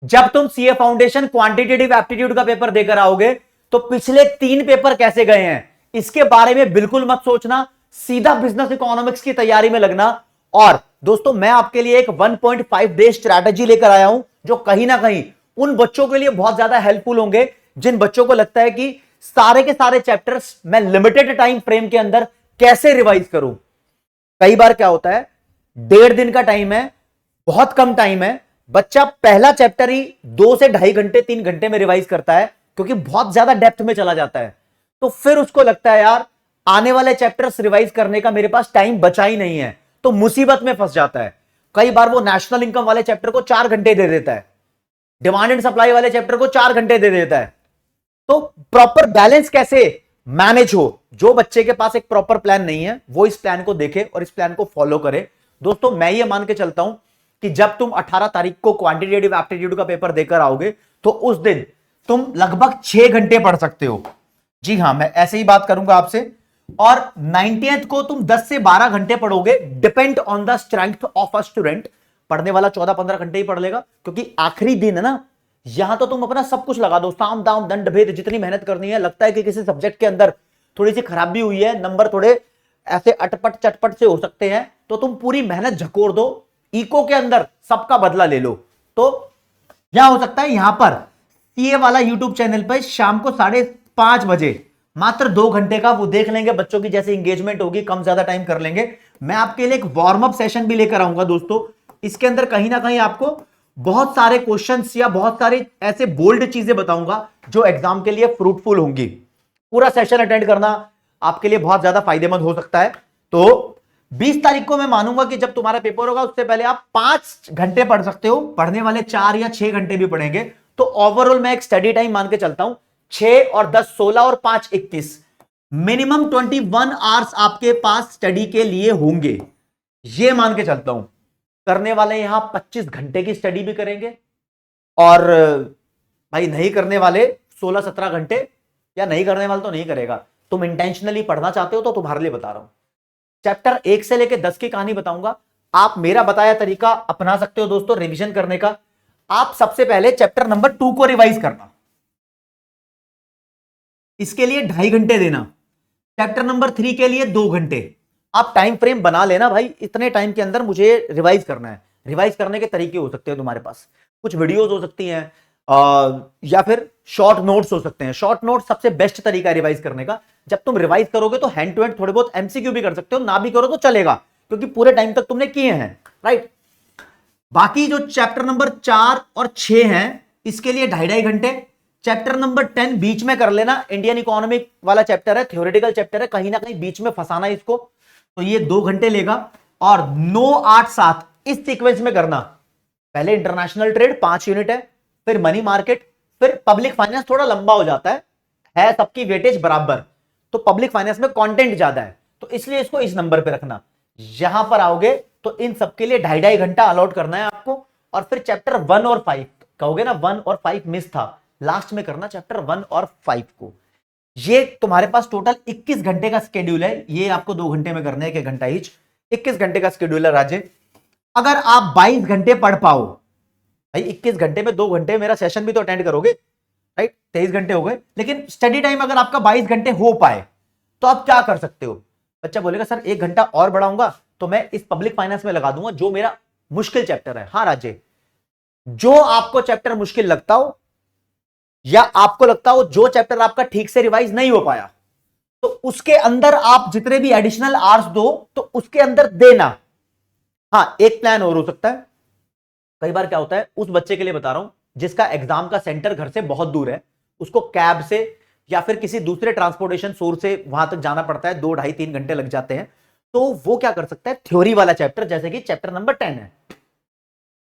जब तुम CA foundation quantitative aptitude का पेपर देकर आओगे तो पिछले 3 पेपर कैसे गए हैं इसके बारे में बिल्कुल मत सोचना, सीधा बिजनेस इकोनॉमिक्स की तैयारी में लगना। और दोस्तों मैं आपके लिए एक 1.5 डे स्ट्रैटेजी लेकर आया हूं जो कहीं ना कहीं उन बच्चों के लिए बहुत ज्यादा हेल्पफुल होंगे जिन बच्चों को लगता है कि सारे के सारे चैप्टर्स मैं लिमिटेड टाइम फ्रेम के अंदर कैसे रिवाइज करूं। कई बार क्या होता है, 1.5 दिन का टाइम है, बहुत कम टाइम है, बच्चा पहला चैप्टर ही 2 से 2.5 घंटे 3 घंटे में रिवाइज करता है क्योंकि बहुत ज्यादा डेप्थ में चला जाता है। तो फिर उसको लगता है यार आने वाले चैप्टर्स रिवाइज करने का मेरे पास टाइम बचा ही नहीं है, तो मुसीबत में फंस जाता है। कई बार वो नेशनल इनकम वाले चैप्टर को 4 घंटे दे देता है, डिमांड एंड सप्लाई वाले चैप्टर को 4 घंटे दे देता है। तो प्रॉपर बैलेंस कैसे मैनेज हो, जो बच्चे के पास एक प्रॉपर प्लान नहीं है वो इस प्लान को देखे और इस प्लान को फॉलो करे। दोस्तों मैं ये मान के चलता हूं कि जब तुम 18 तारीख को क्वांटिटेटिव एप्टीट्यूड का पेपर देकर आओगे तो उस दिन तुम लगभग 6 घंटे पढ़ सकते हो। जी हां, मैं ऐसे ही बात करूंगा आपसे। और 90th को तुम 10 से 12 घंटे पढ़ोगे, depend on the strength of a student. पढ़ने वाला 14-15 घंटे ही पढ़ लेगा क्योंकि आखिरी दिन है ना, यहां तो तुम अपना सब कुछ लगा दो, साम दाम दंड भेद, जितनी मेहनत करनी है। लगता है कि किसी सब्जेक्ट के अंदर थोड़ी सी खराबी हुई है, नंबर थोड़े ऐसे अटपट चटपट से हो सकते हैं, तो तुम पूरी मेहनत झकोर दो, इको के अंदर सबका बदला ले लो। तो क्या हो सकता है, यहां पर सीए वाला यूट्यूब चैनल पर शाम को 5:30 बजे मात्र 2 घंटे का वो देख लेंगे, बच्चों की जैसे इंगेजमेंट होगी कम ज्यादा टाइम कर लेंगे। मैं आपके लिए एक वार्म अप सेशन भी लेकर आऊंगा दोस्तों, इसके अंदर कहीं ना कहीं आपको बहुत सारे क्वेश्चंस या बहुत सारी ऐसे बोल्ड चीजें बताऊंगा जो एग्जाम के लिए फ्रूटफुल होंगी। पूरा सेशन अटेंड करना आपके लिए बहुत ज्यादा फायदेमंद हो सकता है। तो 20 तारीख को मैं मानूंगा कि जब तुम्हारा पेपर होगा उससे पहले आप 5 घंटे पढ़ सकते हो, पढ़ने वाले 4 या 6 घंटे भी पढ़ेंगे। तो ओवरऑल मैं एक स्टडी टाइम मान के चलता हूं 6 और 10 16 और 5 21, मिनिमम 21 आवर्स आपके पास स्टडी के लिए होंगे, ये मान के चलता हूं। करने वाले यहां 25 घंटे की स्टडी भी करेंगे और भाई नहीं करने वाले 16-17 घंटे, या नहीं करने वाले तो नहीं करेगा। तुम इंटेंशनली पढ़ना चाहते हो तो तुम्हारे लिए बता रहा हूं। चैप्टर 1 से लेकर 10 की कहानी बताऊंगा, आप मेरा बताया तरीका अपना सकते हो दोस्तों रिवीजन करने का। आप सबसे पहले चैप्टर नंबर 2 को रिवाइज करना, इसके लिए 2.5 घंटे देना। चैप्टर नंबर 3 के लिए 2 घंटे। आप टाइम फ्रेम बना लेना भाई, इतने टाइम के अंदर मुझे रिवाइज करना है। रिवाइज करने के तरीके हो सकते हैं तुम्हारे पास, कुछ वीडियोस हो सकती हैं या फिर शॉर्ट नोट्स हो सकते हैं। शॉर्ट नोट्स सबसे बेस्ट तरीका है रिवाइज करने का। जब तुम रिवाइज करोगे तो हैंड टू हैंड थोड़े बहुत एमसीक्यू भी कर सकते हो, ना भी करो तो चलेगा क्योंकि पूरे टाइम तक तुमने किए हैं, राइट। बाकी जो चैप्टर नंबर 4 और 6 हैं इसके लिए 2.5 घंटे। चैप्टर नंबर 10 बीच में कर लेना, इंडियन इकोनॉमिक वाला चैप्टर है, थ्योरेटिकल चैप्टर है, कहीं ना कहीं बीच में फंसाना इसको, तो ये 2 घंटे लेगा। और 9 8 7 इस सीक्वेंस में करना। पहले इंटरनेशनल ट्रेड 5 यूनिट है, फिर मनी मार्केट, फिर पब्लिक फाइनेंस थोड़ा लंबा हो जाता है सबकी वेटेज बराबर, तो पब्लिक फाइनेंस में कंटेंट ज्यादा है, तो इसलिए इसको इस नंबर पे रखना। यहां पर आओगे तो इन सबके लिए 2.5 घंटा अलॉट करना है आपको। और फिर चैप्टर 1 और 5 कहोगे ना, 1 और 5 मिस था, लास्ट में करना चैप्टर 1 और 5 को। ये तुम्हारे पास टोटल 21 घंटे का स्केड्यूल है, ये आपको 2 घंटे में करना है, 1 घंटा ईच। 21 घंटे का स्केड्यूल है राजे। अगर आप 22 घंटे पढ़ पाओ भाई, 21 घंटे में 2 घंटे मेरा सेशन भी तो अटेंड करोगे, राइट, 23 घंटे हो गए। लेकिन स्टडी टाइम अगर आपका 22 घंटे हो पाए तो आप क्या कर सकते हो। बच्चा बोलेगा सर 1 घंटा और बढ़ाऊंगा तो मैं इस पब्लिक फाइनेंस में लगा दूंगा जो मेरा मुश्किल चैप्टर है। हाँ राजे, जो आपको चैप्टर मुश्किल लगता हो या आपको लगता हो जो चैप्टर आपका ठीक से रिवाइज नहीं हो पाया, तो उसके अंदर आप जितने भी एडिशनल आवर्स दो तो उसके अंदर देना। हाँ, एक प्लान और हो सकता है। कई बार क्या होता है, उस बच्चे के लिए बता रहा हूं जिसका एग्जाम का सेंटर घर से बहुत दूर है, उसको कैब से या फिर किसी दूसरे ट्रांसपोर्टेशन सोर्स से वहां तक जाना पड़ता है, 2 ढाई 3 घंटे लग जाते हैं। तो वो क्या कर सकता है, थ्योरी वाला चैप्टर जैसे कि चैप्टर नंबर 10 है,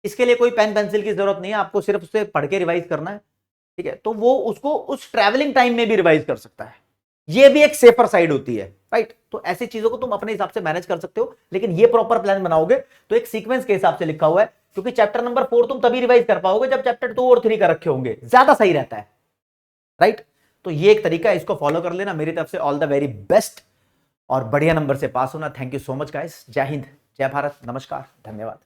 इसके लिए कोई पेन पेंसिल की जरूरत नहीं है, आपको सिर्फ उसे पढ़ के रिवाइज करना है, ठीक है। तो वो उसको उस ट्रैवलिंग टाइम में भी रिवाइज कर सकता है, ये भी एक सेफर साइड होती है, राइट। तो ऐसी चीजों को तुम अपने हिसाब से मैनेज कर सकते हो, लेकिन ये प्रॉपर प्लान बनाओगे तो एक सीक्वेंस के हिसाब से लिखा हुआ है, क्योंकि चैप्टर नंबर 4 तुम तभी रिवाइज कर पाओगे जब चैप्टर 2 और 3 का रखे होंगे, ज्यादा सही रहता है, राइट। तो ये एक तरीका है, इसको फॉलो कर लेना। मेरी तरफ से ऑल द वेरी बेस्ट और बढ़िया नंबर से पास होना। Thank you so much guys. जय हिंद, जय भारत, नमस्कार, धन्यवाद।